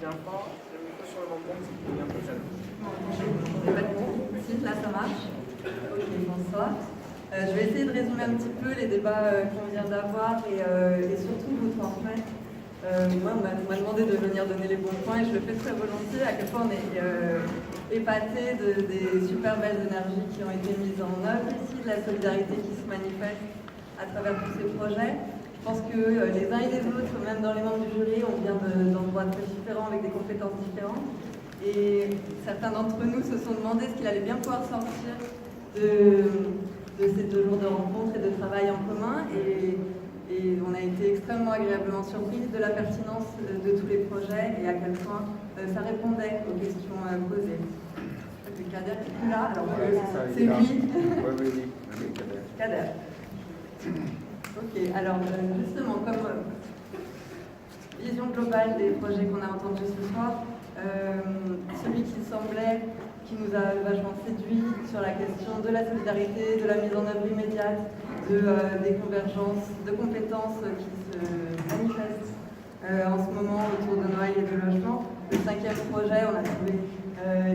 bien fort. Le micro sur le menton, c'est qu'il est un peu jeune. On n'est pas du tout. Si, là ça marche. Ok, bonsoir. Je vais essayer de résumer un petit peu les débats qu'on vient d'avoir et surtout vous transmettre. Moi, on m'a demandé de venir donner les bons points et je le fais très volontiers. À quel point on est épaté des super belles énergies qui ont été mises en œuvre ici, de la solidarité qui se manifeste à travers tous ces projets. Je pense que les uns et les autres, même dans les membres du jury, on vient d'endroits très différents avec des compétences différentes. Et certains d'entre nous se sont demandé ce qu'il allait bien pouvoir sortir de ces 2 jours de rencontres et de travail en commun. Et on a été extrêmement agréablement surpris de la pertinence de tous les projets et à quel point ça répondait aux questions posées. C'est Kader qui est là, alors c'est lui. Oui, Kader. Ok, alors justement, comme vision globale des projets qu'on a entendus ce soir, celui qui nous a vachement séduit sur la question de la solidarité, de la mise en œuvre immédiate, des convergences de compétences qui se manifestent en ce moment autour de Noël et de logement. Le 5e projet, on a trouvé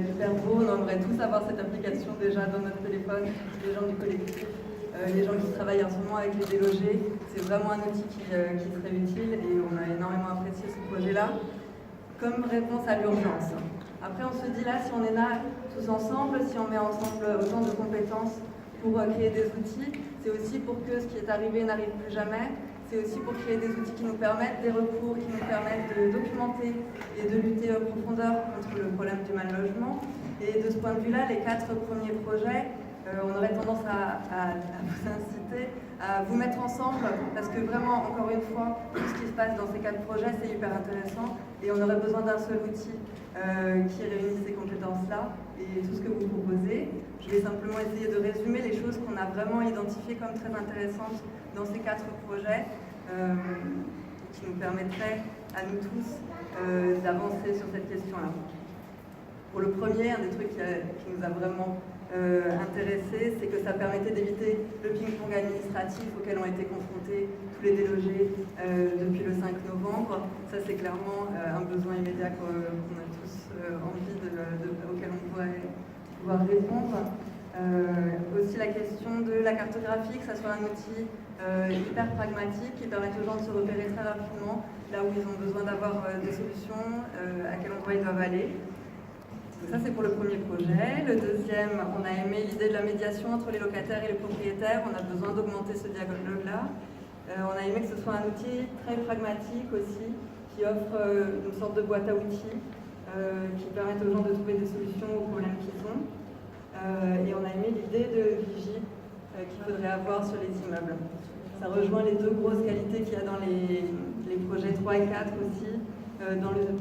hyper beau, on aimerait tous avoir cette application déjà dans notre téléphone, les gens du collectif. Les gens qui travaillent en ce moment avec les délogés, c'est vraiment un outil qui serait utile et on a énormément apprécié ce projet-là comme réponse à l'urgence. Après, on se dit là, si on est là tous ensemble, si on met ensemble autant de compétences pour créer des outils, c'est aussi pour que ce qui est arrivé n'arrive plus jamais. C'est aussi pour créer des outils qui nous permettent des recours, qui nous permettent de documenter et de lutter en profondeur contre le problème du mal-logement. Et de ce point de vue-là, les 4 premiers projets, on aurait tendance à vous inciter à vous mettre ensemble parce que vraiment, encore une fois, tout ce qui se passe dans ces 4 projets, c'est hyper intéressant et on aurait besoin d'un seul outil qui réunisse ces compétences-là et tout ce que vous proposez. Je vais simplement essayer de résumer les choses qu'on a vraiment identifiées comme très intéressantes dans ces 4 projets qui nous permettraient à nous tous d'avancer sur cette question-là. Pour le premier, un des trucs qui nous a vraiment intéressé, c'est que ça permettait d'éviter le ping-pong administratif auquel ont été confrontés tous les délogés depuis le 5 novembre. Ça, c'est clairement un besoin immédiat qu'on a tous envie auquel on pourrait pouvoir répondre. Aussi la question de la cartographie, que ça soit un outil hyper pragmatique qui permette aux gens de se repérer très rapidement là où ils ont besoin d'avoir des solutions, à quel endroit ils doivent aller. Ça, c'est pour le premier projet. Le deuxième, on a aimé l'idée de la médiation entre les locataires et les propriétaires. On a besoin d'augmenter ce dialogue-là. On a aimé que ce soit un outil très pragmatique aussi, qui offre une sorte de boîte à outils, qui permette aux gens de trouver des solutions aux problèmes qu'ils ont. Et on a aimé l'idée de vigie qu'il faudrait avoir sur les immeubles. Ça rejoint les 2 grosses qualités qu'il y a dans les projets 3 et 4 aussi. Dans le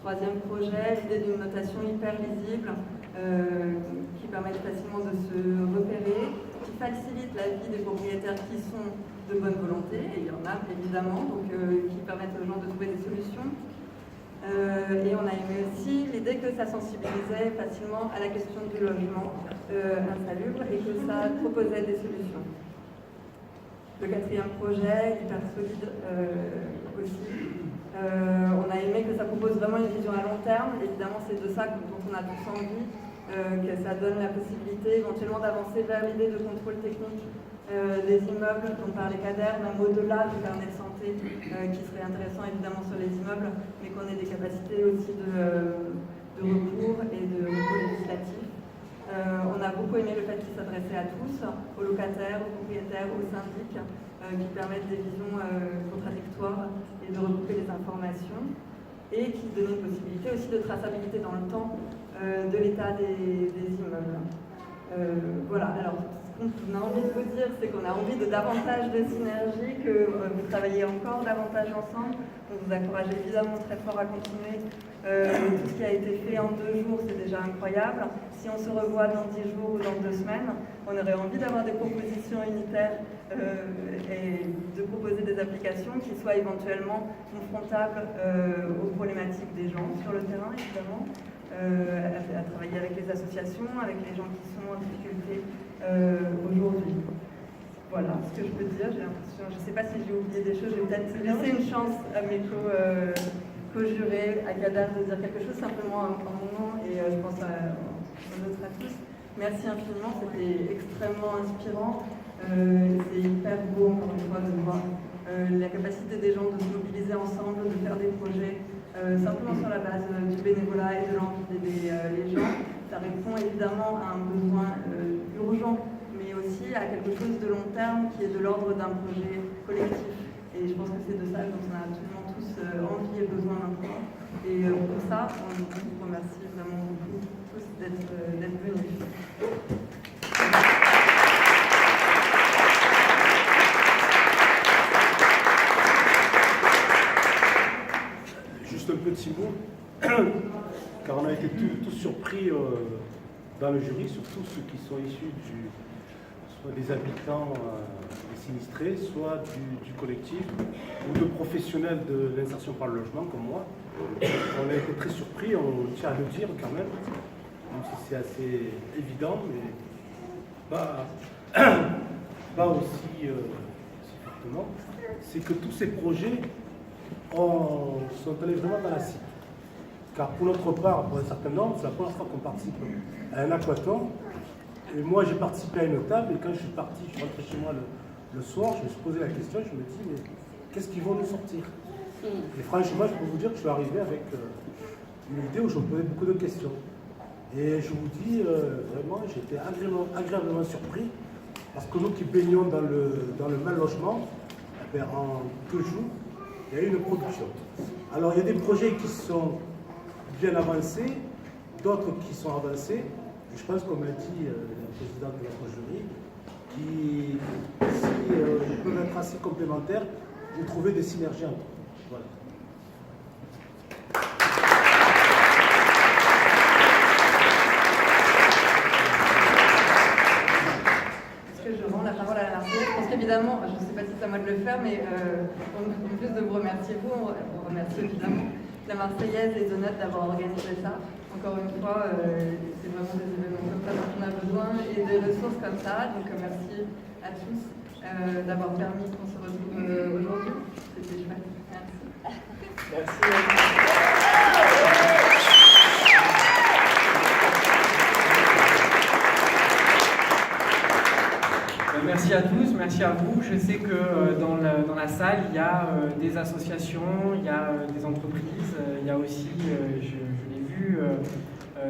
3e projet, l'idée d'une notation hyper lisible qui permet facilement de se repérer, qui facilite la vie des propriétaires qui sont de bonne volonté, et il y en a évidemment, donc qui permettent aux gens de trouver des solutions. Et on a aimé aussi l'idée que ça sensibilisait facilement à la question du logement insalubre et que ça proposait des solutions. Le 4e projet, hyper solide aussi. On a aimé que ça propose vraiment une vision à long terme. Évidemment, c'est de ça dont on a tous envie, que ça donne la possibilité éventuellement d'avancer vers l'idée de contrôle technique des immeubles dont parlait Kader, même au-delà du carnet de santé, qui serait intéressant évidemment sur les immeubles, mais qu'on ait des capacités aussi de recours et de recours législatif. On a beaucoup aimé le fait qu'il s'adressait à tous, aux locataires, aux propriétaires, aux syndics, qui permettent des visions contradictoires et de regrouper les informations, et qui donnait une possibilité aussi de traçabilité dans le temps de l'état des immeubles. Voilà, alors ce qu'on a envie de vous dire, c'est qu'on a envie de davantage de synergie, que vous travaillez encore davantage ensemble. On vous encourage évidemment très fort à continuer. Tout ce qui a été fait en 2 jours, c'est déjà incroyable. Si on se revoit dans 10 jours ou dans 2 semaines, on aurait envie d'avoir des propositions unitaires et de proposer des applications qui soient éventuellement confrontables aux problématiques des gens sur le terrain, évidemment. À travailler avec les associations, avec les gens qui sont en difficulté aujourd'hui. Voilà ce que je peux dire. J'ai l'impression, je ne sais pas si j'ai oublié des choses, je vais peut-être laisser une chance à mes clôturer, à Kadar de dire quelque chose, simplement en mon nom et je pense aux autres à tous. Merci infiniment, c'était extrêmement inspirant. C'est hyper beau, encore une fois, de voir la capacité des gens de se mobiliser ensemble, de faire des projets simplement sur la base du bénévolat et de l'envie d'aider les gens. Ça répond évidemment à un besoin urgent, mais aussi à quelque chose de long terme qui est de l'ordre d'un projet collectif. Et je pense que c'est de ça dont on a absolument tous envie et besoin maintenant. Et pour ça, on vous remercie vraiment beaucoup tous d'être venus. Juste un petit mot, car on a été tous surpris dans le jury, surtout ceux qui sont issus soit des habitants des sinistrés, soit du collectif ou de professionnels de l'insertion par le logement comme moi. On a été très surpris, on tient à le dire quand même si c'est assez évident, mais pas aussi fortement. C'est que tous ces projets sont allés vraiment dans la cible. Car pour notre part, pour un certain nombre, c'est la première fois qu'on participe à un aquathon. Et moi, j'ai participé à une table, et quand je suis parti, je suis rentré chez moi le soir, je me suis posé la question, je me dis, mais qu'est-ce qu'ils vont nous sortir? Et franchement, je peux vous dire que je suis arrivé avec une idée où je me posais beaucoup de questions. Et je vous dis, vraiment, j'étais agréablement surpris, parce que nous qui baignons dans le mal logement, eh bien, en 2 jours, il y a eu une production. Alors, il y a des projets qui sont bien avancés, d'autres qui sont avancés. Et je pense, comme l'a dit la présidente de notre jury, qui, si peuvent être assez complémentaires, vous trouvez des synergies entre eux. Voilà. Est-ce que je rends la parole à la Marseillaise? Je pense qu'évidemment, je ne sais pas si c'est à moi de le faire, mais en plus de vous remercier vous, on remercie évidemment la Marseillaise et Donat d'avoir organisé ça. Encore une fois, c'est vraiment des événements comme ça dont on a besoin et des ressources comme ça. Donc merci à tous d'avoir permis qu'on se retrouve aujourd'hui. C'était chouette. Merci. Merci à tous, merci à vous. Je sais que dans la salle, il y a des associations, il y a des entreprises, il y a aussi, je l'ai vu,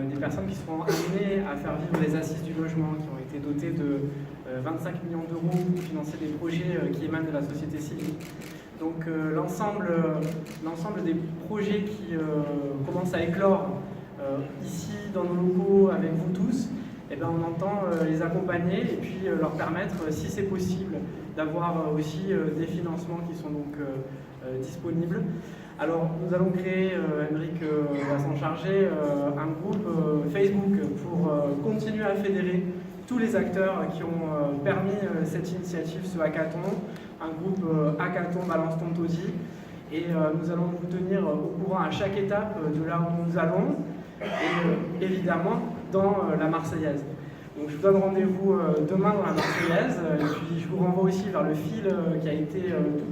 des personnes qui seront amenées à faire vivre les assises du logement, qui ont été dotées de 25 millions d'euros pour financer des projets qui émanent de la société civile. Donc l'ensemble des projets qui commencent à éclore ici dans nos locaux avec vous tous, eh bien, on entend les accompagner et puis leur permettre, si c'est possible, d'avoir aussi des financements qui sont donc disponibles. Alors, nous allons créer, Émeric va s'en charger, un groupe Facebook pour continuer à fédérer tous les acteurs qui ont permis cette initiative, ce hackathon, un groupe hackathon Balance ton taudis. Et nous allons vous tenir au courant à chaque étape de là où nous allons, et évidemment dans la Marseillaise. Donc je vous donne rendez-vous demain dans la Marseillaise, et puis je vous renvoie aussi vers le fil qui a été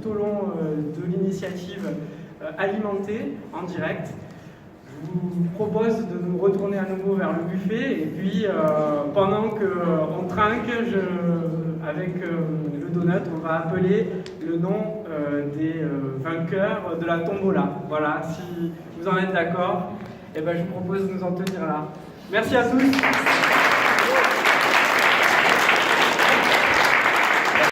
tout au long de l'initiative alimenté en direct. Je vous propose de nous retourner à nouveau vers le buffet, et puis pendant qu'on trinque, avec le donut, on va appeler le nom des vainqueurs de la tombola. Voilà, si vous en êtes d'accord, eh ben, je vous propose de nous en tenir là. Merci à tous.